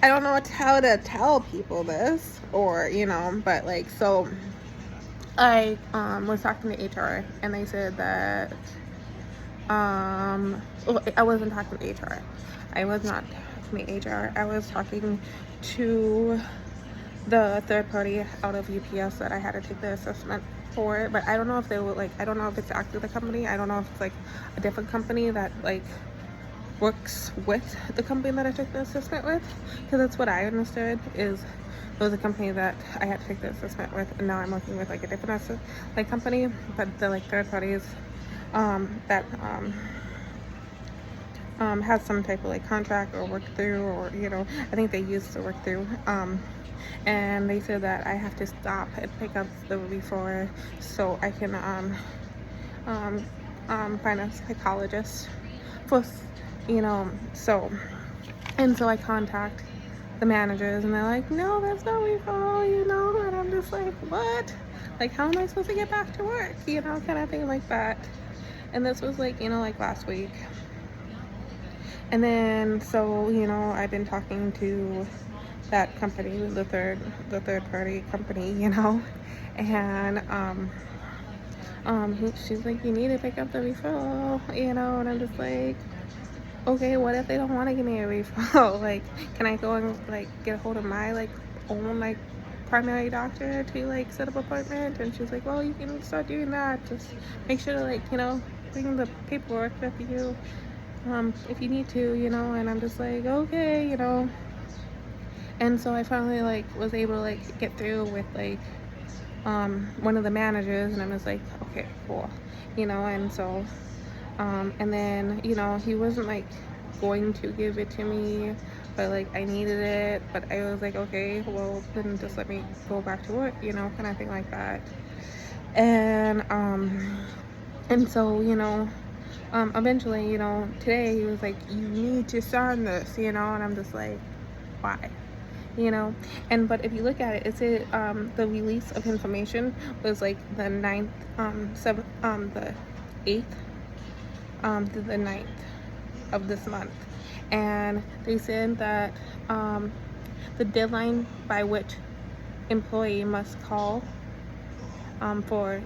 I don't know how to tell people this, or but like, so I was talking to HR, and they said that well, I wasn't talking to HR. I was not talking to HR. I was talking to the third party out of UPS that I had to take the assessment for. But I don't know if they would like. I don't know if it's actually the company. I don't know if it's like a different company that like works with the company that I took the assessment with, because that's what I understood is it was a company that I had to take the assessment with, and now I'm working with like a different like company, but the like third parties that has some type of like contract or work through, or I think they used to work through, and they said that I have to stop and pick up the referral so I can um, find a psychologist for so, and so I contact the managers, and they're like, no, that's not referral, and I'm just like, what, like, how am I supposed to get back to work, kind of thing like that. And this was like like last week. And then so I've been talking to that company, the third party company, and she's like, you need to pick up the referral, and I'm just like, okay, what if they don't want to give me a referral? Like, can I go and like get a hold of my like own like primary doctor to like set up an appointment? And she's like, well, you can start doing that. Just make sure to like bring the paperwork with you if you need to, And I'm just like, okay. And so I finally like was able to like get through with like one of the managers, and I was like, okay, cool, And so and then he wasn't like going to give it to me, but like I needed it, but I was like, okay, well then just let me go back to work, kind of thing like that. And so eventually, today he was like, you need to sign this, and I'm just like, why? And but if you look at it, it's the release of information was like the ninth, the 8th, to the 9th of this month, and they said that the deadline by which employee must call for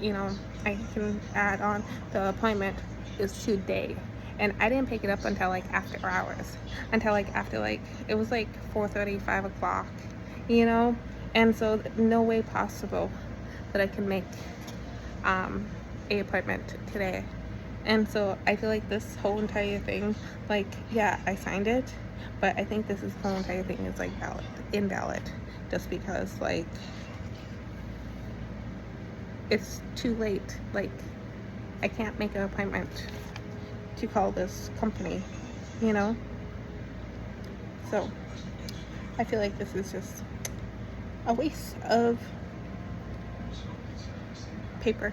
I can add on the appointment is today. And I didn't pick it up until like after hours, until like after like it was like 4:30, 5 o'clock, you know and so no way possible that I can make a appointment today. And so I feel like this whole entire thing, like, yeah, I signed it, but I think this whole entire thing is like invalid, just because like it's too late. Like, I can't make an appointment to call this company, you know? So I feel like this is just a waste of paper.